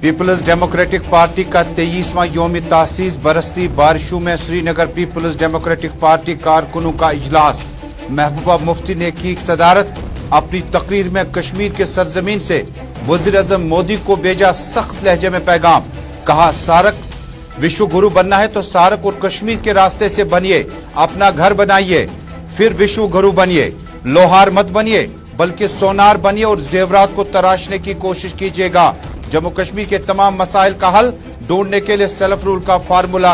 Peoples democratic party का 23वां यौम तासीस बरसती बारिशों में श्रीनगर पीपल्स डेमोक्रेटिक पार्टी कारकुनों का इजलास। महबूबा मुफ्ती ने की सदारत। अपनी तकरीर में कश्मीर के सरजमीन से वज़ीर-ए-आज़म मोदी को भेजा सख्त लहजे में पैगाम। कहा, सार्क विश्व गुरु बनना है तो सार्क और कश्मीर के रास्ते से बनिए, अपना घर बनाइए, फिर विश्व गुरु बनिए। लोहार मत बनिए बल्कि सोनार बनिए और जेवरात को तराशने की कोशिश कीजिएगा। जम्मू कश्मीर के तमाम मसाइल का हल ढूंढने के लिए सेल्फ रूल का फार्मूला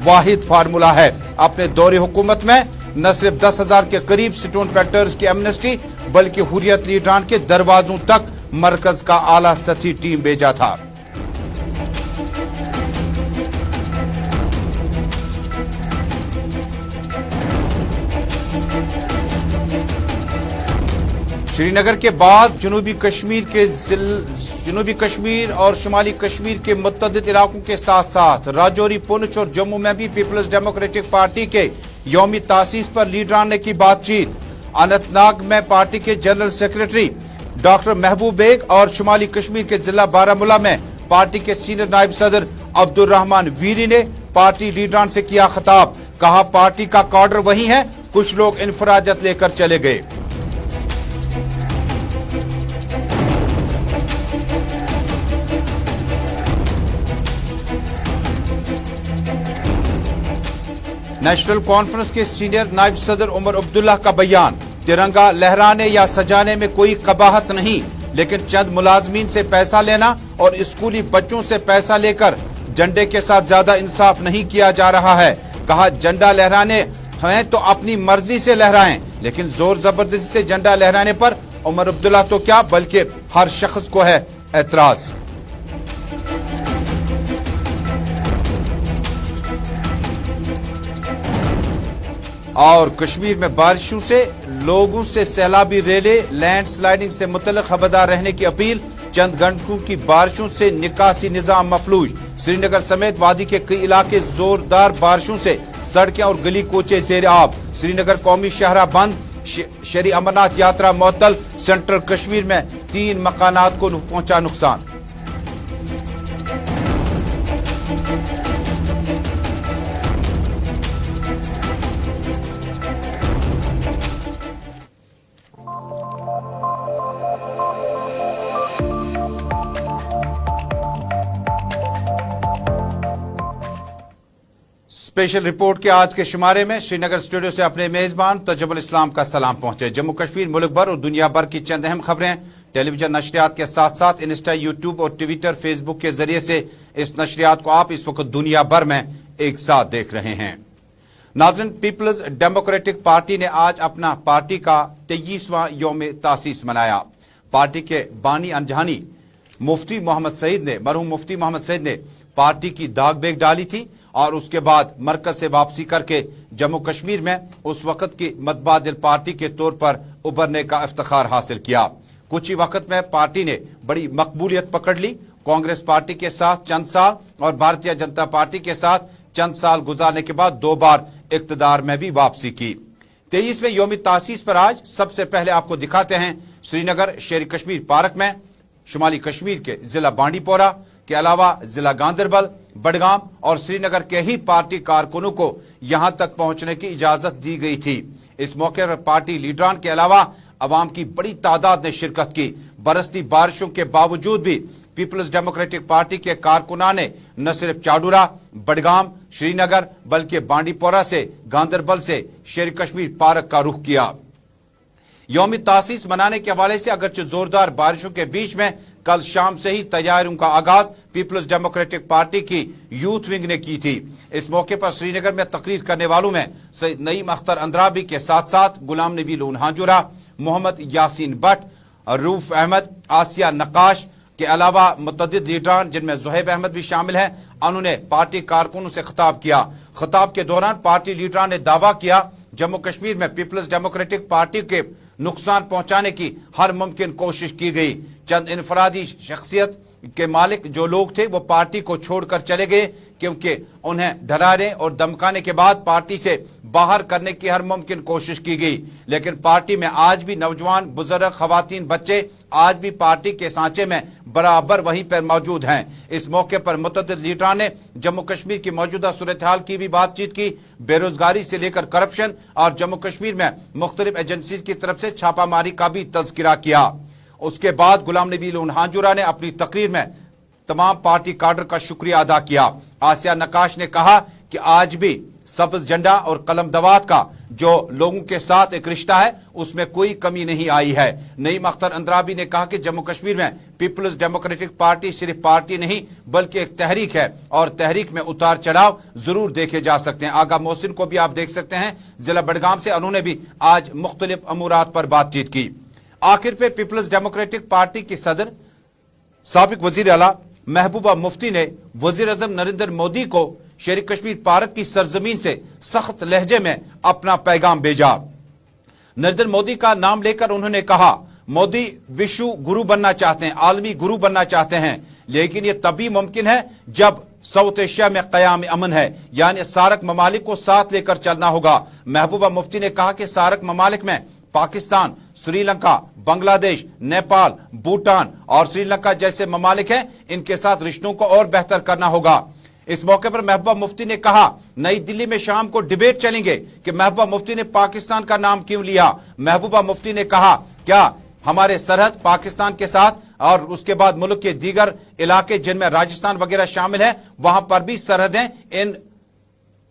वाहिद फार्मूला है। अपने दौरे हुकूमत में न सिर्फ 10,000 के करीब स्टोन पैक्टर्स की एमनेस्टी बल्कि हुर्रियत लीडरान के दरवाजों तक मरकज का आला सतही टीम भेजा था। श्रीनगर के बाद जनूबी कश्मीर और शुमाली कश्मीर के मुतअद्दिद इलाकों के साथ साथ राजौरी, पुंछ और जम्मू में भी पीपल्स डेमोक्रेटिक पार्टी के यौमी तासीस पर लीडरान ने की बातचीत। अनंतनाग में पार्टी के जनरल सेक्रेटरी डॉक्टर महबूब बेग और शुमाली कश्मीर के जिला बारामूला में पार्टी के सीनियर नायब सदर अब्दुल रहमान वीरी ने पार्टी लीडरान से किया खिताब। कहा, पार्टी का काडर वही है, कुछ लोग इन्फराजत लेकर चले गए। नेशनल कॉन्फ्रेंस के सीनियर नायब सदर उमर अब्दुल्ला का बयान। तिरंगा लहराने या सजाने में कोई कबाहत नहीं, लेकिन चंद मुलाजमीन से पैसा लेना और स्कूली बच्चों से पैसा लेकर झंडे के साथ ज्यादा इंसाफ नहीं किया जा रहा है। कहा, झंडा लहराने हैं तो अपनी मर्जी से लहराएं, लेकिन जोर जबरदस्ती से झंडा लहराने पर उमर अब्दुल्ला तो क्या बल्कि हर शख्स को है एतराज। और कश्मीर में बारिशों से लोगों से सैलाबी रेले, लैंड स्लाइडिंग से मुतल्लिक खबरदार रहने की अपील। चंद घंटों की बारिशों से निकासी निजाम मफलूज। श्रीनगर समेत वादी के कई इलाके जोरदार बारिशों से सड़कें और गली कोचे जेर आब। श्रीनगर कौमी शाहरा बंद, शरी अमरनाथ यात्रा मुअत्तल। सेंट्रल कश्मीर में 3 मकानात को पहुंचा नुकसान। स्पेशल रिपोर्ट के आज के शुमारे में श्रीनगर स्टूडियो से अपने मेजबान तजुबुल इस्लाम का सलाम पहुंचे। जम्मू कश्मीर, मुल्क भर और दुनिया भर की चंद अहम खबरें टेलीविजन नशरियात के साथ साथ इंस्टा, यूट्यूब और ट्विटर, फेसबुक के जरिए से इस नशरियात को आप इस वक्त दुनिया भर में एक साथ देख रहे हैं। नाज़रीन, पीपल्स डेमोक्रेटिक पार्टी ने आज अपना पार्टी का 23वां यौम तासीस मनाया। पार्टी के बानी अनजानी मुफ्ती मोहम्मद सईद ने, मरहूम मुफ्ती मोहम्मद सईद ने पार्टी की दाग बेग डाली थी और उसके बाद मरकज से वापसी करके जम्मू कश्मीर में उस वक्त की मतबादिल पार्टी के तौर पर उभरने का इफ्तिखार हासिल किया। कुछ ही वक्त में पार्टी ने बड़ी मकबूलियत पकड़ ली। कांग्रेस पार्टी के साथ चंद साल और भारतीय जनता पार्टी के साथ चंद साल गुजारने के बाद 2 बार इक्तदार में भी वापसी की। 23वें यौम तासीस पर आज सबसे पहले आपको दिखाते हैं श्रीनगर शेर कश्मीर पार्क में शुमाली कश्मीर के जिला बांडीपोरा के अलावा जिला गांदरबल, बडगाम और श्रीनगर के ही पार्टी कारकुनों को यहां तक पहुंचने की इजाजत दी गई थी। इस मौके पर पार्टी लीडरान के अलावा अवाम की बड़ी तादाद ने शिरकत की। बरसती बारिशों के बावजूद भी पीपल्स डेमोक्रेटिक पार्टी के कारकुनान ने न सिर्फ चाडूरा, बडगाम, श्रीनगर बल्कि बांडीपोरा से, गांदरबल से शेर कश्मीर पार्क का रुख किया। यौम तासीस मनाने के हवाले से अगरचे जोरदार बारिशों के बीच में कल शाम से ही तैयारियों का आगाज पीपल्स डेमोक्रेटिक पार्टी की यूथ विंग ने की थी। इस मौके पर श्रीनगर में तकरीर करने वालों में सैयद नईम अख्तर अंद्राबी के साथ साथ गुलाम नबी लोन हाजुरा, मोहम्मद यासीन भट्ट, रूफ अहमद, आसिया नक्काश के अलावा मुतअद्दिद लीडरान जिनमें ज़ुहैब अहमद भी शामिल हैं, उन्होंने पार्टी कारकुनों से खिताब किया। खिताब के दौरान पार्टी लीडरान ने दावा किया जम्मू कश्मीर में पीपल्स डेमोक्रेटिक पार्टी के नुकसान पहुंचाने की हर मुमकिन कोशिश की गई। चंद इनफरादी शख्सियत के मालिक जो लोग थे वो पार्टी को छोड़कर चले गए, क्योंकि उन्हें डराने और धमकाने के बाद पार्टी से बाहर करने की हर मुमकिन कोशिश की गई। लेकिन पार्टी में आज भी नौजवान, बुजुर्ग, खवातीन, बच्चे आज भी पार्टी के सांचे में बराबर वहीं पर मौजूद हैं। इस मौके पर मुतअद्दिद लीडरान ने जम्मू कश्मीर की मौजूदा सूरत हाल की भी बातचीत की, बेरोजगारी से लेकर करप्शन और जम्मू कश्मीर में मुख्तलिफ एजेंसीज की तरफ से छापामारी का भी तज़किरा किया। उसके बाद गुलाम नबी हांजुरा ने अपनी तकरीर में तमाम पार्टी काडर का शुक्रिया अदा किया। आसिया नकाश ने कहा कि आज भी सब्ज झंडा और कलम दवात का जो लोगों के साथ एक रिश्ता है उसमें कोई कमी नहीं आई है। नईम अख्तर अंद्राबी ने कहा कि जम्मू कश्मीर में पीपल्स डेमोक्रेटिक पार्टी सिर्फ पार्टी नहीं बल्कि एक तहरीक है और तहरीक में उतार चढ़ाव जरूर देखे जा सकते हैं। आगा मोहसिन को भी आप देख सकते हैं जिला बडगाम से, उन्होंने भी आज मुख्तलिफ अमूरात पर बातचीत की। आखिर पे पीपल्स डेमोक्रेटिक पार्टी की सदर साबिक वजीर आला महबूबा मुफ्ती ने वजीर आजम नरेंद्र मोदी को शेर कश्मीर पार्क की सरजमीन से सख्त लहजे में अपना पैगाम भेजा। नरेंद्र मोदी का नाम लेकर उन्होंने कहा, मोदी विश्व गुरु बनना चाहते हैं, आलमी गुरु बनना चाहते हैं, लेकिन यह तभी मुमकिन है जब साउथ एशिया में क़याम अमन है, यानी सार्क ममालिक को साथ लेकर चलना होगा। महबूबा मुफ्ती ने कहा कि सार्क ममालिक में पाकिस्तान, श्रीलंका, बांग्लादेश, नेपाल, भूटान और श्रीलंका जैसे ममालिक हैं, इनके साथ रिश्तों को और बेहतर करना होगा। इस मौके पर महबूबा मुफ्ती ने कहा, नई दिल्ली में शाम को डिबेट चलेंगे कि महबूबा मुफ्ती ने पाकिस्तान का नाम क्यों लिया। महबूबा मुफ्ती ने कहा, क्या हमारे सरहद पाकिस्तान के साथ और उसके बाद मुल्क के दीगर इलाके जिनमें राजस्थान वगैरह शामिल है, वहां पर भी सरहदें इन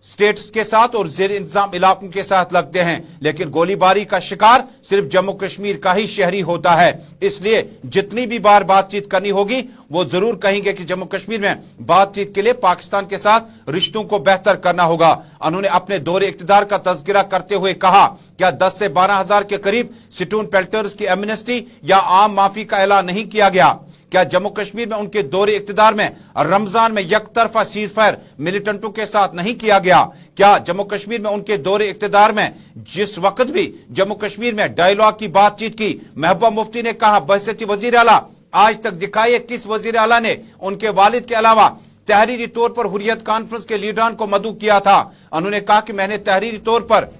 स्टेट्स के साथ और जेर इंतजाम इलाकों के साथ लगते हैं, लेकिन गोलीबारी का शिकार सिर्फ जम्मू कश्मीर का ही शहरी होता है। इसलिए जितनी भी बार बातचीत करनी होगी वो जरूर कहेंगे कि जम्मू कश्मीर में बातचीत के लिए पाकिस्तान के साथ रिश्तों को बेहतर करना होगा। उन्होंने अपने दौरे इख्तियार का तज़किरा करते हुए कहा, क्या 10 से 12 हजार के करीब स्टोन पेल्टर्स की एमनेस्टी या आम माफी का ऐलान नहीं किया गया? क्या जम्मू कश्मीर में उनके दौरे इख्तियार में रमजान में यकतरफा सीज फायर मिलिटेंटों के साथ नहीं किया गया? क्या जम्मू कश्मीर में उनके दौरे इख्तियार में जिस वक्त भी जम्मू कश्मीर में डायलॉग की बातचीत की, महबूबा मुफ्ती ने कहा, बहसीती वजीर आला आज तक दिखाइए किस वजीर आला ने उनके वालिद के अलावा तहरीरी तौर पर हुर्रियत कॉन्फ्रेंस के लीडरान को मदऊ किया था। उन्होंने कहा कि मैंने तहरीरी तौर पर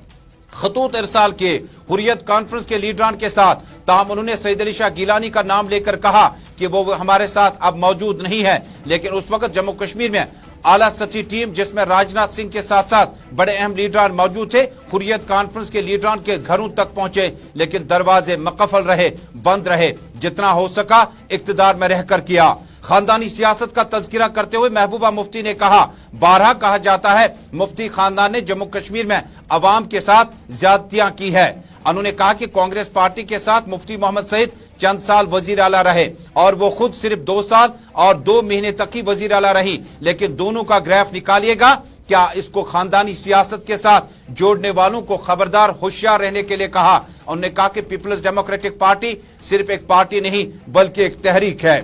खतूत इरसाल किए हुर्रियत कॉन्फ्रेंस के लीडरान के साथ, ताहम उन्होंने सईद अली शाह गिलानी का नाम लेकर कहा कि वो हमारे साथ अब मौजूद नहीं है। लेकिन उस वक्त जम्मू कश्मीर में आला सतही टीम जिसमें राजनाथ सिंह के साथ साथ बड़े अहम लीडरान मौजूद थे, हुर्रियत कॉन्फ्रेंस के लीडरान के घरों तक पहुंचे, लेकिन दरवाजे मकफल रहे, बंद रहे। जितना हो सका इख्तियार में रहकर किया। खानदानी सियासत का तज़किरा करते हुए महबूबा मुफ्ती ने कहा, बारहा कहा जाता है मुफ्ती खानदान ने जम्मू कश्मीर में अवाम के साथ ज्यादतियां की है। उन्होंने कहा कि कांग्रेस पार्टी के साथ मुफ्ती मोहम्मद सईद चंद साल वजीर आला रहे और वो खुद सिर्फ 2 साल और 2 महीने तक ही वजीर आला रही, लेकिन दोनों का ग्राफ निकालिएगा। क्या इसको खानदानी सियासत के साथ जोड़ने वालों को खबरदार होशियार रहने के लिए कहा। उन्होंने कहा कि पीपल्स डेमोक्रेटिक पार्टी सिर्फ एक पार्टी नहीं बल्कि एक तहरीक है।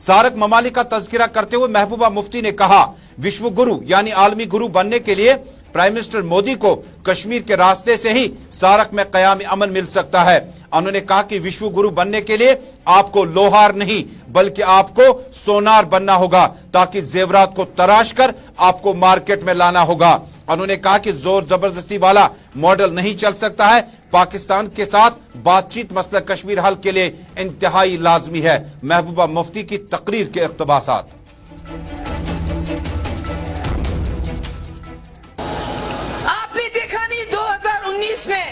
सार्क ममालिक का तज़किरा करते हुए महबूबा मुफ्ती ने कहा, विश्व गुरु यानी आलमी गुरु बनने के लिए प्राइम मिनिस्टर मोदी को कश्मीर के रास्ते से ही सार्क में क़याम अमन मिल सकता है। उन्होंने कहा कि विश्व गुरु बनने के लिए आपको लोहार नहीं बल्कि आपको सोनार बनना होगा, ताकि जेवरात को तराश कर आपको मार्केट में लाना होगा। उन्होंने कहा कि जोर जबरदस्ती वाला मॉडल नहीं चल सकता है। पाकिस्तान के साथ बातचीत मसला कश्मीर हल के लिए इंतहाई लाजमी है। महबूबा मुफ्ती की तकरीर के इक़्तिबासात। आपने देखा नहीं 2019 में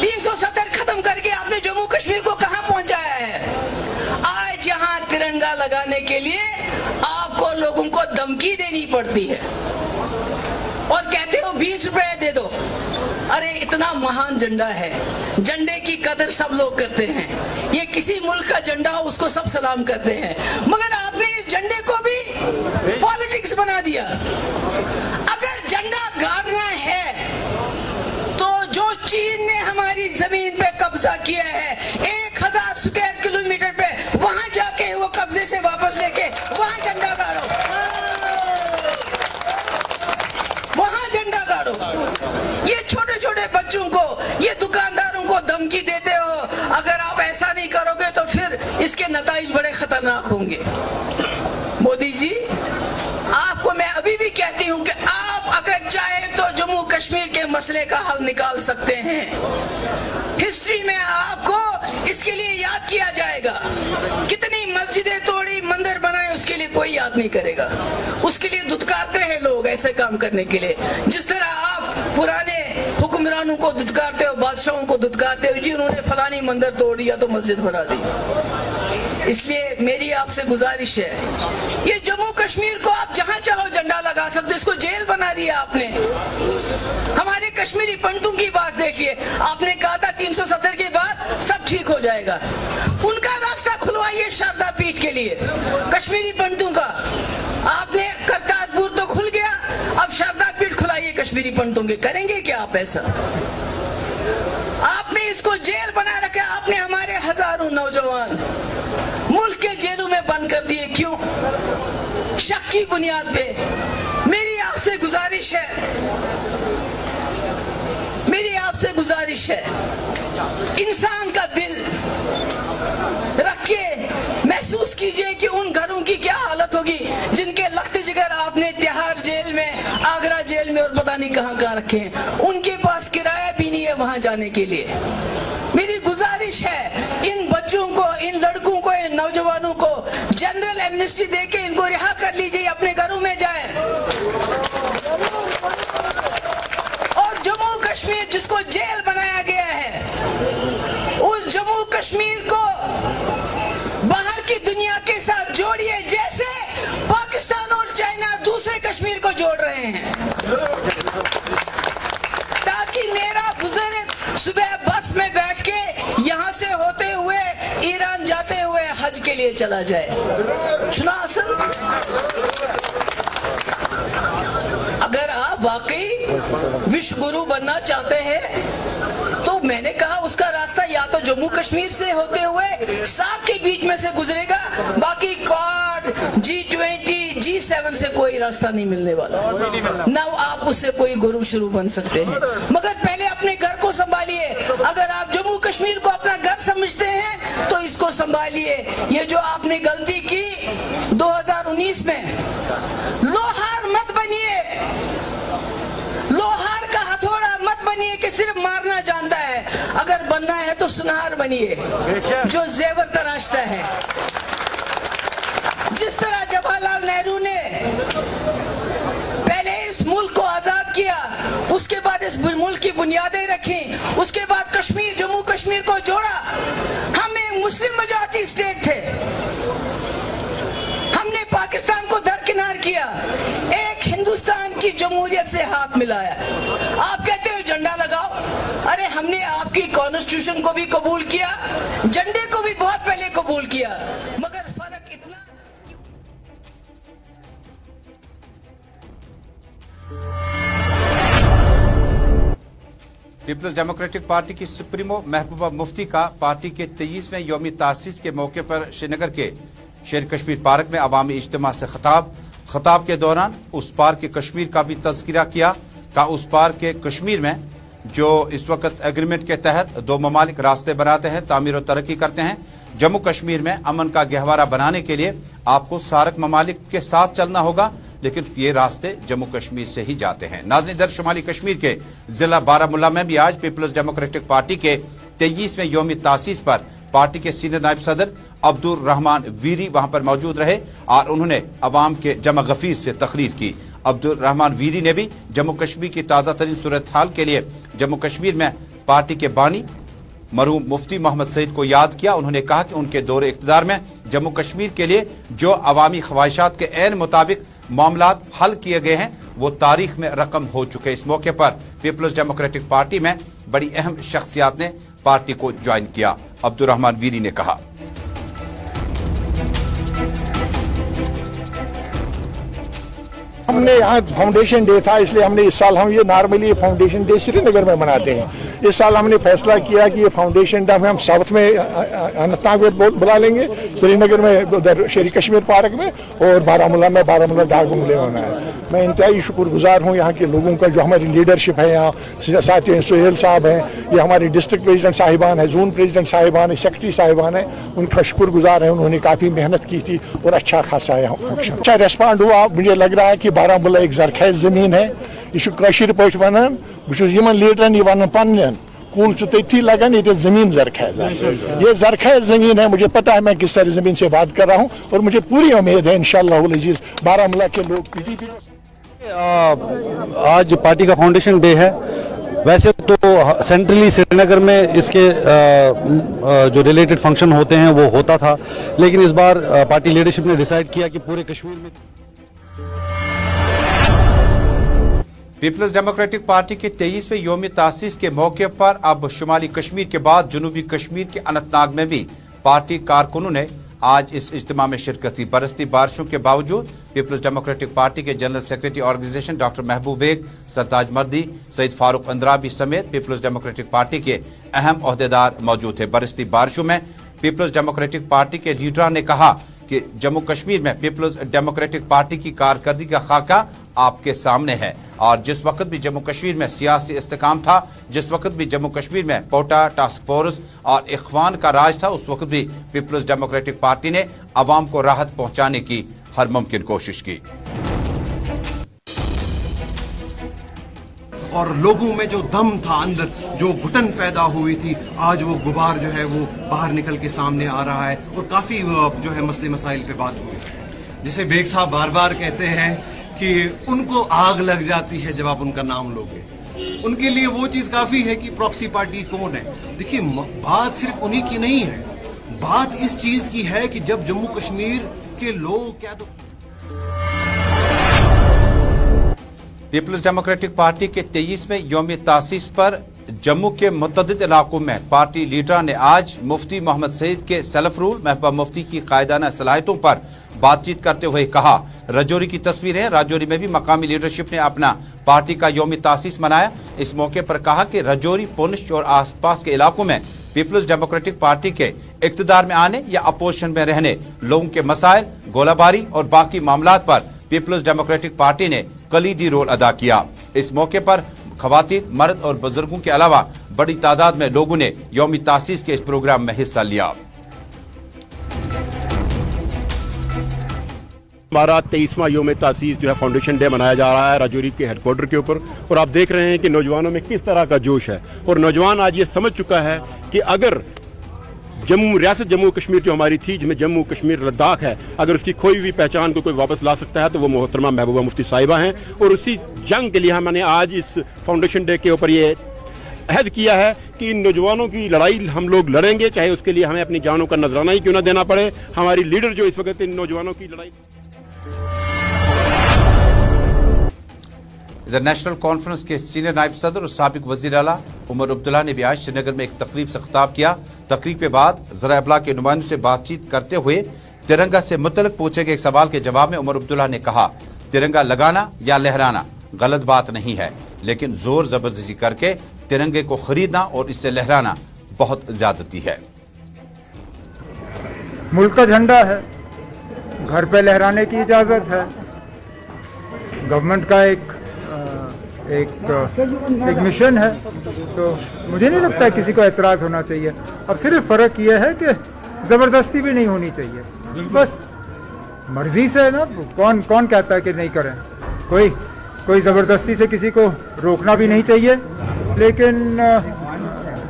370 खत्म करके आपने जम्मू कश्मीर को कहां पहुंचाया है। आज यहां तिरंगा लगाने के लिए आपको लोगों को धमकी देनी पड़ती है और कहते हो 20 रुपए दे दो। अरे इतना महान झंडा है, झंडे की कदर सब लोग करते हैं। ये किसी मुल्क का झंडा हो उसको सब सलाम करते हैं, मगर आपने इस झंडे को भी पॉलिटिक्स बना दिया। अगर झंडा गाड़ना है तो जो चीन ने हमारी जमीन पे कब्जा किया है 1000 स्क्वायर किलोमीटर पे, वहां जाके वो कब्जे से वापस लेके वहां झंडा गाड़ो, वहां झंडा गाड़ो। ये छोटे छोटे बच्चों को, ये दुकानदारों को धमकी देते हो। अगर आप ऐसा नहीं करोगे तो फिर इसके नताइज बड़े खतरनाक होंगे। मोदी जी, आपको मैं अभी भी कहता कश्मीर के मसले का हल निकाल सकते हैं। हिस्ट्री में आपको इसके लिए याद किया जाएगा। कितनी मस्जिदें तोड़ी, मंदिर बनाए, उसके लिए कोई याद नहीं करेगा। उसके लिए धुतकारते हैं लोग ऐसे काम करने के लिए। जिस तरह आप पुराने हुक्मरानों को धुतकारते हो, बादशाहों को धुतकारते हो, जी उन्होंने फलानी मंदिर तोड़ दिया तो मस्जिद बना दी। इसलिए मेरी आपसे गुजारिश है, ये जम्मू कश्मीर को आप जहां चाहो झंडा लगा सकते हो, इसको जेल बना दिया आपने। हमारे कश्मीरी पंडितों की बात देखिए, आपने कहा था 370 के बाद सब ठीक हो जाएगा। उनका रास्ता खुलवाइए शारदा पीठ के लिए, कश्मीरी पंडितों का। आपने करतारपुर तो खुल गया, अब शारदा पीठ खुलाइए कश्मीरी पंडितों के। करेंगे क्या आप ऐसा? आपने इसको जेल बना रखा। आपने हमारे हजारों नौजवान मुल्क के जेलों में बंद कर दिए। क्यों? शक की बुनियाद पे। मेरी आपसे गुजारिश है, इंसान का दिल रख के महसूस कीजिए कि उन घरों की क्या हालत होगी जिनके लख्त जिगर आपने तिहाड़ जेल में, आगरा जेल में और पता नहीं कहां कहां रखे हैं। उनके पास किराया भी नहीं है वहां जाने के लिए। मेरी गुजारिश है, इन बच्चों को, इन लड़कों को, इन नौजवानों को जनरल एमनेस्टी देके इनको रिहा कर लीजिए, अपने घरों में जाएं। और जम्मू कश्मीर जिसको जेल बनाया गया है, उस जम्मू कश्मीर को बाहर की दुनिया के साथ जोड़िए, जैसे पाकिस्तान और चाइना दूसरे कश्मीर को जोड़ रहे हैं, ताकि मेरा बुजुर्ग सुबह बस में बैठ के यहां से होते हुए ईरान जाते हुए हज के लिए चला जाए। सुना असल? अगर आप वाकई विश्व गुरु बनना चाहते हैं तो मैंने कहा उसका रास्ता या तो जम्मू कश्मीर से होते हुए साफ के बीच में से गुजरेगा, बाकी क्वाड, G20, G7 से कोई रास्ता नहीं मिलने वाला। ना आप उससे कोई गुरु शुरू बन सकते हैं, मगर पहले अपने घर को संभालिए। अगर आप जम्मू कश्मीर को अपना घर समझते हैं तो इसको संभालिए। ये जो आपने गलती की 2019 में, लोहार मत बनिए, लोहार का हथौड़ा मत बनिए कि सिर्फ मारना जानता है। अगर बनना है तो सुनार बनिए जो जेवर तराशता है। जिस तरह जवाहरलाल नेहरू ने पहले इस मुल्क को आजाद किया, उसके बाद इस मुल्क की बुनियादें रखी, उसके बाद कश्मीर, जम्मू कश्मीर को जोड़ा। हम एक मुस्लिम मेजॉरिटी स्टेट थे, हमने पाकिस्तान को दरकिनार किया, एक हिंदुस्तान की जमहूरियत से हाथ मिलाया। आप कहते हो झंडा लगाओ, अरे हमने आपकी कॉन्स्टिट्यूशन को भी कबूल किया, झंडे को भी बहुत पहले कबूल किया, मगर फर्क इतना। पीपल्स डेमोक्रेटिक पार्टी की सुप्रीमो महबूबा मुफ्ती का पार्टी के 23वें यौमी तासीस के मौके पर श्रीनगर के शेर कश्मीर पार्क में अवामी इज्तिमा से खिताब के दौरान उस पार के कश्मीर का भी तज़किरा किया। उस पार के कश्मीर में जो इस वक्त एग्रीमेंट के तहत दो ममालिक रास्ते बनाते हैं, तामीर और तरक्की करते हैं। जम्मू कश्मीर में अमन का गहवारा बनाने के लिए आपको सार्क ममालिक के साथ चलना होगा, लेकिन ये रास्ते जम्मू कश्मीर से ही जाते हैं। नाज़रीन, इधर शुमाली कश्मीर के जिला बारामुल्ला में भी आज पीपल्स डेमोक्रेटिक पार्टी के 23वें यौमी तासीस पर पार्टी के सीनियर नायब सदर अब्दुर रहमान वीरी वहां पर मौजूद रहे और उन्होंने अवाम के जमा गफीर से तकरीर की। अब्दुर रहमान वीरी ने भी जम्मू कश्मीर की ताज़ा तरीन सूरत हाल के लिए जम्मू कश्मीर में पार्टी के बानी मरहूम मुफ्ती मोहम्मद सईद को याद किया। उन्होंने कहा कि उनके दौरे इक़्तिदार में जम्मू कश्मीर के लिए जो अवामी ख्वाहिशात के ऐन मुताबिक मामलात हल किए गए हैं वो तारीख में रकम हो चुके। इस मौके पर पीपल्स डेमोक्रेटिक पार्टी में बड़ी अहम शख्सियात ने पार्टी को ज्वाइन किया। अब्दुर रहमान वीरी ने कहा, हमने यहाँ फाउंडेशन डे था, इसलिए हमने इस साल हम ये नॉर्मली फाउंडेशन डे श्रीनगर में मनाते हैं। इस साल हमने फैसला किया कि ये फाउंडेशन डे हम साउथ में अनंतनाग में बुला लेंगे, श्रीनगर में उधर शेर कश्मीर पार्क में, और बारामूला में बारामूला डाक बंगले में मनाया। मैं इंतहाई शुक्रगुजार हूँ यहाँ के लोगों का, जो हमारी लीडरशिप है यहाँ, साथी सुहेल साहब हैं, ये हमारी डिस्ट्रिक्ट प्रेसिडेंट साहिबान है, जोन प्रेसिडेंट साहिबान है, सेक्रेटरी साहिबान है, उनका शुक्रगुजार है। उन्होंने काफ़ी मेहनत की थी और अच्छा खासा यहाँ फंक्शन अच्छा रेस्पॉन्ड हुआ। मुझे लग रहा है कि बारामूला एक ज़रख़ेज़ ज़मीन है, यह कशीर पट वनान बह लीडरन यह वन पन्न कुल तथी लगन ये जमीन जरखेज ये जरखेज जमीन है। मुझे पता है मैं किस सारी जमीन से बात कर रहा हूँ और मुझे पूरी उम्मीद है इंशाअल्लाह अजीज बारामूला के लोग PDP आज पार्टी का फाउंडेशन डे है। वैसे तो सेंट्रली श्रीनगर में इसके जो रिलेटेड फंक्शन होते हैं वो होता था, लेकिन इस बार पार्टी लीडरशिप ने डिसाइड किया कि पूरे कश्मीर में पीपल्स डेमोक्रेटिक पार्टी के 23वें यौम तासीस के मौके पर अब शुमाली कश्मीर के बाद जनूबी कश्मीर के अनंतनाग में भी पार्टी कारकुनों ने आज इस इज्तिमा में शिरकत की। बरसती बारिशों के बावजूद पीपल्स डेमोक्रेटिक पार्टी के जनरल सेक्रेटरी ऑर्गेनाइजेशन डॉक्टर महबूब बेग, सरताज मर्दी, सईद फारूक अंद्राबी समेत पीपल्स डेमोक्रेटिक पार्टी के अहम ओहदेदार मौजूद थे। बरसती बारिशों में पीपल्स डेमोक्रेटिक पार्टी के लीडर ने कहा कि जम्मू कश्मीर में पीपल्स डेमोक्रेटिक पार्टी की कारकर्दगी का खाका आपके सामने है और जिस वक्त भी जम्मू कश्मीर में सियासी इस्तेकाम था, जिस वक्त भी जम्मू कश्मीर में पोटा टास्क फोर्स और इख्वान का राज था, उस वक्त भी पीपल्स डेमोक्रेटिक पार्टी ने आवाम को राहत पहुंचाने की हर मुमकिन कोशिश की और लोगों में जो दम था, अंदर जो घुटन पैदा हुई थी, आज वो गुबार जो है वो बाहर निकल के सामने आ रहा है और काफ़ी जो है मसले मसाइल पे बात हुई। जिसे बेग साहब बार बार कहते हैं कि उनको आग लग जाती है जब आप उनका नाम लोगे, उनके लिए वो चीज़ काफ़ी है कि प्रॉक्सी पार्टी कौन है। देखिए, बात सिर्फ उन्हीं की नहीं है, बात इस चीज़ की है कि जब जम्मू कश्मीर के लोग क्या तो पीपल्स डेमोक्रेटिक पार्टी के 23वें यौम तासीस पर जम्मू के मुतअद्दिद इलाकों में पार्टी लीडर ने आज मुफ्ती मोहम्मद सईद के सेल्फ रूल महबूबा मुफ्ती की कायदाना सलाहियतों पर बातचीत करते हुए कहा। राजौरी की तस्वीरें, राजौरी में भी मकामी लीडरशिप ने अपना पार्टी का यौम तासीस मनाया। इस मौके पर कहा कि राजौरी, पुंछ और आसपास के इलाकों में पीपल्स डेमोक्रेटिक पार्टी के इक्तदार में आने या अपोजिशन में रहने, लोगों के मसाइल, गोलाबारी और बाकी मामलात पर पीपल्स डेमोक्रेटिक पार्टी ने कलीदी रोल अदा किया। इस मौके पर खवातीन, मर्द और बुजुर्गों के अलावा बड़ी तादाद में लोगों ने यौम तासीस के इस प्रोग्राम में हिस्सा लिया। हमारा 23वां यौम तासीस जो है फाउंडेशन डे मनाया जा रहा है राजौरी के हेडक्वार्टर के ऊपर और आप देख रहे हैं कि नौजवानों में किस तरह का जोश है और नौजवान आज ये समझ चुका है कि अगर रियासत जम्मू कश्मीर जो हमारी थी, जिसमें जम्मू कश्मीर लद्दाख है, अगर उसकी खोई हुई पहचान को कोई वापस ला सकता है तो वो मोहतरमा महबूबा मुफ्ती साहिबा हैं और उसी जंग के लिए हमने आज इस फाउंडेशन डे के ऊपर ये अहद किया है कि इन नौजवानों की लड़ाई हम लोग लड़ेंगे, चाहे उसके लिए हमें अपनी जानों का नजराना ही क्यों ना देना पड़े। हमारी लीडर जो इस वक्त इन नौजवानों की लड़ाई इधर नेशनल कॉन्फ्रेंस के सीनियर नायब सदर और साबिक वजीर आला उमर अब्दुल्ला ने भी आज श्रीनगर में एक तकरीब से खिताब किया। तकरीब के बाद ज़राए इब्लाग के नुमाइंदों से बातचीत करते हुए तिरंगा से मुतल्लिक पूछे गए एक सवाल के जवाब में उमर अब्दुल्ला ने कहा, तिरंगा लगाना या लहराना गलत बात नहीं है, लेकिन जोर जबरदस्ती करके तिरंगे को खरीदना और इससे लहराना बहुत ज्यादती है। मुल्क का झंडा है, घर पे लहराने की इजाज़त है, गवर्नमेंट का एक मिशन है, तो मुझे नहीं लगता किसी को एतराज़ होना चाहिए। अब सिर्फ फ़र्क यह है कि ज़बरदस्ती भी नहीं होनी चाहिए, बस मर्जी से ना, कौन कहता है कि नहीं करें, कोई ज़बरदस्ती से किसी को रोकना भी नहीं चाहिए, लेकिन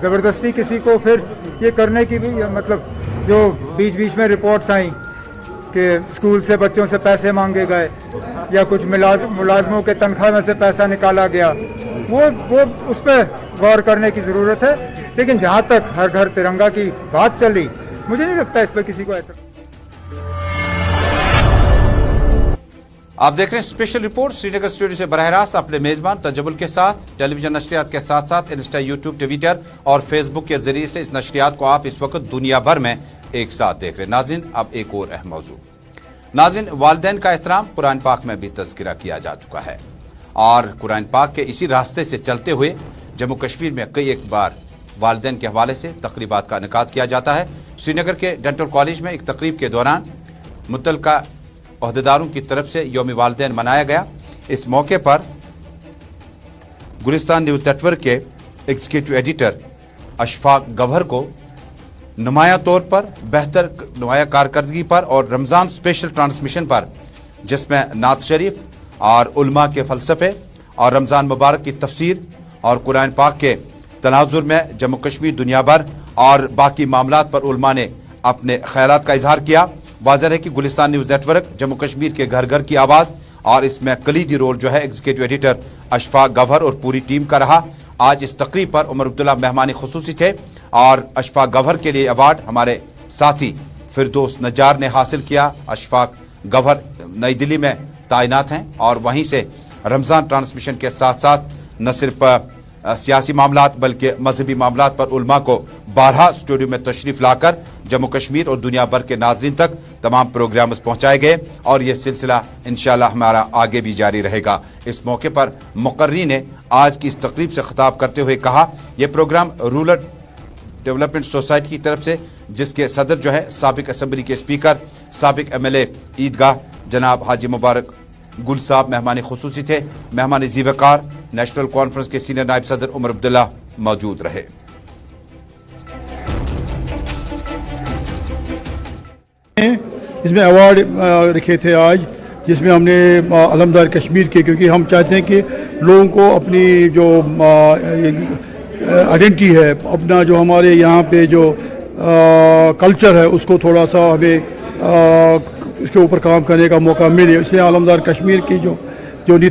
ज़बरदस्ती किसी को फिर ये करने की भी मतलब जो बीच बीच में रिपोर्ट्स आई कि स्कूल से बच्चों से पैसे मांगे गए या कुछ मुलाजमों के तनख्वाह में से पैसा निकाला गया, वो उस पर गौर करने की ज़रूरत है। लेकिन जहाँ तक हर घर तिरंगा की बात चली, मुझे नहीं लगता इस पर किसी को आप देख रहे हैं स्पेशल रिपोर्ट श्रीनगर स्टूडियो से बराह रास्त अपने मेजबान तजबुल के साथ। टेलीविजन नशरियात के साथ साथ इंस्टा, यूट्यूब, ट्विटर और फेसबुक के जरिए से इस नशरियात को आप इस वक्त दुनिया भर में एक साथ देख रहे हैं। नाज़रीन, अब एक और अहम मौजू। नाज़रीन, वालिदैन का एहतराम कुरान पाक में भी तज़किरा किया जा चुका है और कुरान पाक के इसी रास्ते से चलते हुए जम्मू कश्मीर में कई एक बार वालिदैन के हवाले से तकरीबात का इनेकाद किया जाता है। श्रीनगर के डेंटल कॉलेज में एक तकरीब के दौरान मुतल्लिका ओहदेदारों की तरफ से यौम वालिदैन मनाया गया। इस मौके पर गुलिस्तान न्यूज़ नेटवर्क के एग्जीक्यूटिव एडिटर अशफाक गवहर को नुमाया तौर पर बेहतर नुमाया कारकर्दगी पर और रमज़ान स्पेशल ट्रांसमिशन पर, जिसमें नात शरीफ और उलमा के फ़लसफ़े اور رمضان مبارک کی تفسیر اور قرآن پاک کے تناظر میں جموں کشمیر دنیا بھر اور باقی معاملات پر علماء نے اپنے خیالات کا اظہار کیا۔ واضح ہے کہ Gulistan news network Jammu Kashmir کے گھر گھر کی آواز اور اس میں کلیدی رول جو ہے ایگزیکٹو ایڈیٹر اشفاق گوہر اور پوری ٹیم کا رہا۔ آج اس تقریب پر عمر عبداللہ مہمان خصوصی تھے اور اشفاق گوہر کے لیے ایوارڈ ہمارے ساتھی فردوس نجار نے حاصل کیا۔ اشفاق گوہر نئی دلی میں تعینات ہیں اور وہیں سے رمضان ٹرانسمیشن کے ساتھ ساتھ نہ صرف سیاسی معاملات بلکہ مذہبی معاملات پر علماء کو بارہا اسٹوڈیو میں تشریف لا کر جموں کشمیر اور دنیا بھر کے ناظرین تک تمام پروگرامز پہنچائے گئے اور یہ سلسلہ انشاءاللہ ہمارا آگے بھی جاری رہے گا۔ اس موقع پر مقررین نے آج کی اس تقریب سے خطاب کرتے ہوئے کہا یہ پروگرام رورل ڈیولپمنٹ سوسائٹی کی طرف سے جس کے صدر جو ہے سابق اسمبلی کے اسپیکر سابق MLA عیدگاہ جناب حاجی مبارک گل صاحب مہمان خصوصی تھے۔ مہمان زیوقار نیشنل کانفرنس کے سینئر نائب صدر عمر عبداللہ موجود رہے۔ اس میں ایوارڈ رکھے تھے آج جس میں ہم نے علمدار کشمیر کے، کیونکہ ہم چاہتے ہیں کہ لوگوں کو اپنی جو آئیڈینٹی ہے، اپنا جو ہمارے یہاں پہ جو کلچر ہے اس کو تھوڑا سا ہمیں اس کے اوپر کام کرنے کا موقع ملے۔ اس لیے علمدار کشمیر کی جو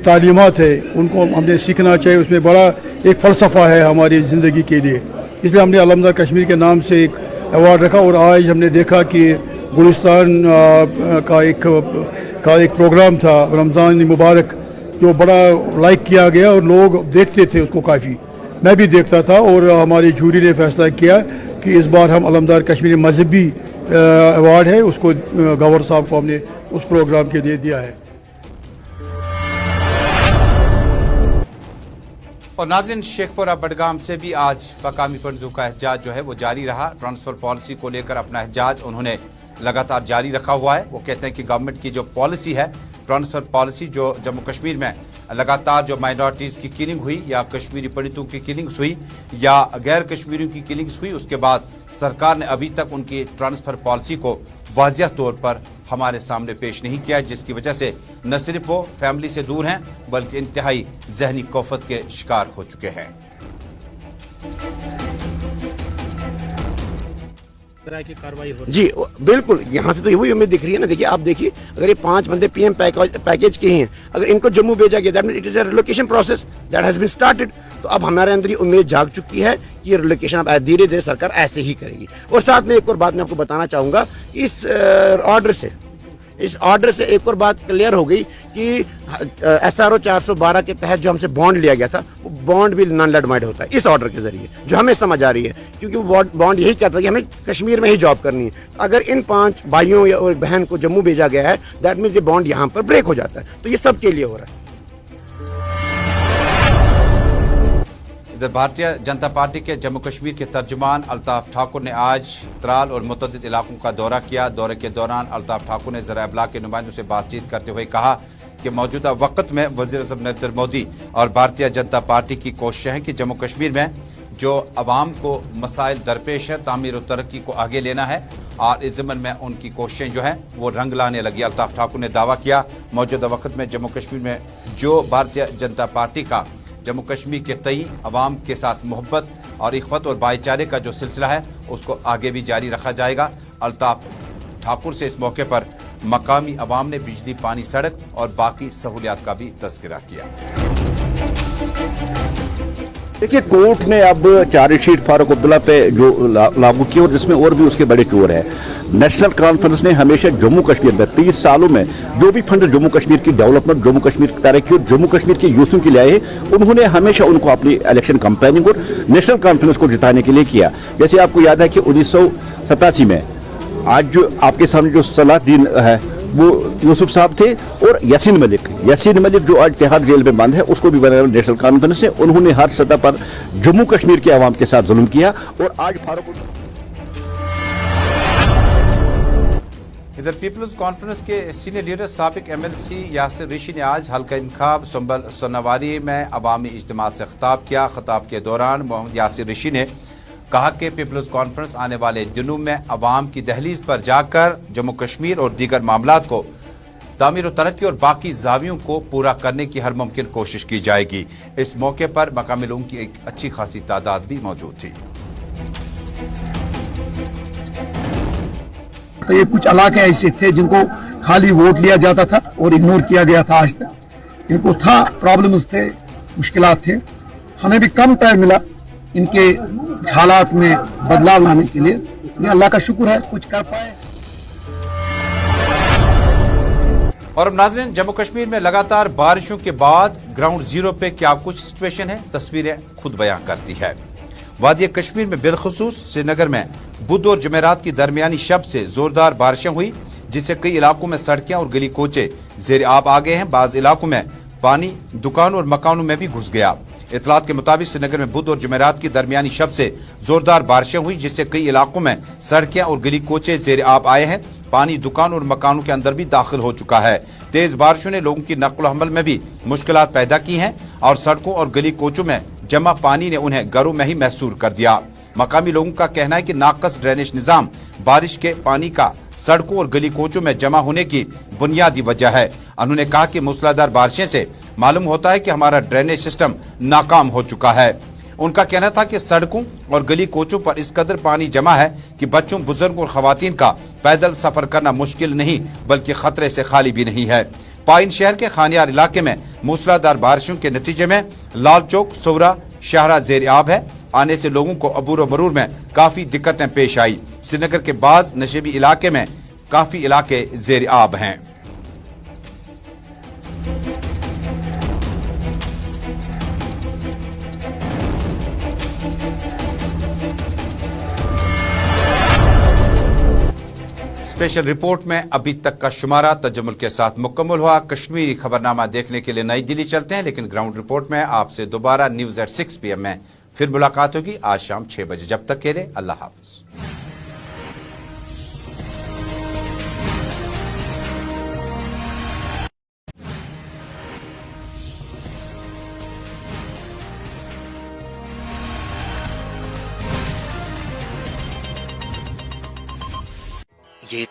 تعلیمات ہے ان کو ہم نے سیکھنا چاہیے، اس میں بڑا ایک فلسفہ ہے ہماری زندگی کے لیے، اس لیے ہم نے علمدار کشمیر کے نام سے ایک ایوارڈ رکھا۔ اور آج ہم نے دیکھا کہ گلستان کا ایک پروگرام تھا رمضان مبارک جو بڑا لائک کیا گیا اور لوگ دیکھتے تھے اس کو کافی، میں بھی دیکھتا تھا، اور ہماری جوری نے فیصلہ کیا کہ اس بار ہم علمدار کشمیر مذہبی ایوارڈ ہے اس کو گورنر صاحب کو ہم نے اس پروگرام کے لیے دیا ہے۔ اور ناظرین شیخپورہ بڈگام سے بھی آج مقامی پنجوں کا احتجاج جو ہے وہ جاری رہا۔ ٹرانسفر پالیسی کو لے کر اپنا احتجاج انہوں نے لگاتار جاری رکھا ہوا ہے۔ وہ کہتے ہیں کہ گورنمنٹ کی جو پالیسی ہے ٹرانسفر پالیسی جو جموں کشمیر میں لگاتار جو مائنورٹیز کی کلنگ ہوئی یا کشمیری پنڈتوں کی کلنگز ہوئی یا غیر کشمیریوں کی کلنگز ہوئی، اس کے بعد سرکار نے ابھی تک ان کی ٹرانسفر پالیسی کو واضح طور پر ہمارے سامنے پیش نہیں کیا، جس کی وجہ سے نہ صرف وہ فیملی سے دور ہیں بلکہ انتہائی ذہنی کوفت کے شکار ہو چکے ہیں۔ جی بالکل، یہاں سے تو وہی امید دکھ رہی ہے نا۔ دیکھیے، آپ دیکھیے اگر یہ 5 بندے PM پیکیج کے ہیں، اگر ان کو جموں بھیجا گیا that means it is a relocation process that has been started, تو اب ہمارے اندر یہ امید جاگ چکی ہے کہ یہ ریلوکیشن اب دھیرے دھیرے سرکار ایسے ہی کرے گی۔ اور ساتھ میں ایک اور بات میں آپ کو بتانا چاہوں گا، اس آرڈر سے ایک اور بات کلیئر ہو گئی کہ SRO 412 کے تحت جو ہم سے بانڈ لیا گیا تھا وہ بانڈ بھی نان لیڈمائڈ ہوتا ہے اس آرڈر کے ذریعے، جو ہمیں سمجھ آ رہی ہے، کیونکہ وہ بانڈ یہی کہتا ہے کہ ہمیں کشمیر میں ہی جاب کرنی ہے۔ اگر ان 5 بھائیوں یا بہن کو جموں بھیجا گیا ہے دیٹ مینس یہ بانڈ یہاں پر بریک ہو جاتا ہے، تو یہ سب کے لیے ہو رہا ہے۔ ادھر بھارتیہ جنتا پارٹی کے جموں کشمیر کے ترجمان الطاف ٹھاکر نے آج ترال اور متعدد علاقوں کا دورہ کیا۔ دورے کے دوران الطاف ٹھاکر نے ذرائع ابلاغ کے نمائندوں سے بات چیت کرتے ہوئے کہا کہ موجودہ وقت میں وزیر اعظم نریندر مودی اور بھارتیہ جنتا پارٹی کی کوششیں ہیں کہ جموں کشمیر میں جو عوام کو مسائل درپیش ہے تعمیر و ترقی کو آگے لینا ہے، اور اس ضمن میں ان کی کوششیں جو ہیں وہ رنگ لانے لگی۔ الطاف ٹھاکر نے دعویٰ کیا موجودہ وقت میں جموں کشمیر میں جو بھارتیہ جنتا پارٹی کا جموں کشمیر کے تئیں عوام کے ساتھ محبت اور اخوت اور بھائی چارے کا جو سلسلہ ہے اس کو آگے بھی جاری رکھا جائے گا۔ الطاف ٹھاکر سے اس موقع پر مقامی عوام نے بجلی، پانی، سڑک اور باقی سہولیات کا بھی تذکرہ کیا۔ دیکھیے، کورٹ نے اب چارج شیٹ فاروق عبداللہ پہ جو لاگو کی اور جس میں اور بھی اس کے بڑے چور ہے۔ نیشنل کانفرنس نے ہمیشہ جموں کشمیر میں 30 سالوں میں جو بھی فنڈ جموں کشمیر کی ڈیولپمنٹ، جموں کشمیر کی ترقی اور جموں کشمیر کے یوتھوں کے لیے آئے، انہوں نے ہمیشہ ان کو اپنی الیکشن کمپیننگ اور نیشنل کانفرنس کو جتانے کے لیے کیا۔ جیسے آپ کو یاد ہے کہ 1987 میں آج جو آپ کے سامنے جو صلاح الدین ہے وہ یوسف صاحب تھے، اور یاسین ملک جو آج تہاڑ جیل میں بند ہے اس کو بھی بنایا نیشنل کانفرنس سے۔ انہوں نے ہر سطح پر جموں کشمیر کے عوام کے ساتھ ظلم کیا، اور آج فاروق ادھر پیپلز کانفرنس کے سینئر لیڈر سابق MLC یاسر رشی نے آج حلقہ انتخاب سنبل سنواری میں عوامی اجتماع سے خطاب کیا۔ خطاب کے دوران محمد یاسر رشی نے کہا کہ پیپلز کانفرنس آنے والے دنوں میں عوام کی دہلیز پر جا کر جموں کشمیر اور دیگر معاملات کو तामीर और तरक्की और बाकी जावियों को पूरा करने की हर मुमकिन कोशिश की जाएगी। इस मौके पर मकामी लोगों की एक अच्छी खासी तादाद भी मौजूद थी। तो ये कुछ इलाके ऐसे थे जिनको खाली वोट लिया जाता था और इग्नोर किया गया था। आज तक इनको था, प्रॉब्लम्स थे, मुश्किलात थे। हमें भी कम टाइम मिला इनके हालात में बदलाव लाने के लिए। ये अल्लाह का शुक्र है कुछ कर पाए। और अब नाज़रीन, जम्मू कश्मीर में लगातार बारिशों के बाद ग्राउंड जीरो पे क्या कुछ सिचुएशन है, तस्वीरें खुद बयां करती है। वादी कश्मीर में बिलखुसूस श्रीनगर में बुध और जुमेरात की दरमियानी शब से जोरदार बारिशें हुई, जिससे कई इलाकों में सड़कें और गली कोचे जेर आब आ गए हैं। बाज़ इलाकों में पानी दुकानों और मकानों में भी घुस गया। इतलात के मुताबिक श्रीनगर में बुध और जुमेरात की दरमियानी शब से जोरदार बारिशें हुई, जिससे कई इलाकों में सड़कें और गली कोचे जेर आब आए हैं। पानी दुकान और मकानों के अंदर भी दाखिल हो चुका है। तेज बारिशों ने लोगों की नक्ल हमल में भी मुश्किलात पैदा की हैं और सड़कों और गली कोचों में जमा पानी ने उन्हें घरों में ही महसूर कर दिया। मकामी लोगों का कहना है कि नाकस ड्रेनेज निजाम बारिश के पानी का सड़कों और गली कोचों में जमा होने की बुनियादी वजह है। उन्होंने कहा कि मूसलाधार बारिशें से मालूम होता है कि हमारा ड्रेनेज सिस्टम नाकाम हो चुका है। उनका कहना था कि सड़कों और गली कोचों पर इस कदर पानी जमा है कि बच्चों, बुजुर्गों और खवातीन का पैदल सफर करना मुश्किल नहीं बल्कि खतरे से खाली भी नहीं है। पाइन शहर के खानियार इलाके में मूसलाधार बारिशों के नतीजे में लाल चौक, सोवरा, शाहरा जेर आब है। आने से लोगों को अबूर मरूर में काफी दिक्कतें पेश आई। श्रीनगर के बाज नशेबी इलाके में काफी इलाके जेर आब हैं। स्पेशल रिपोर्ट में अभी तक का शुमारा तजम्मुल के साथ मुकम्मल हुआ। कश्मीरी खबरनामा देखने के लिए नई दिल्ली चलते हैं, लेकिन ग्राउंड रिपोर्ट में आपसे दोबारा न्यूज एट 6 PM में फिर मुलाकात होगी आज शाम 6 बजे। जब तक के लिए अल्लाह हाफिज। ये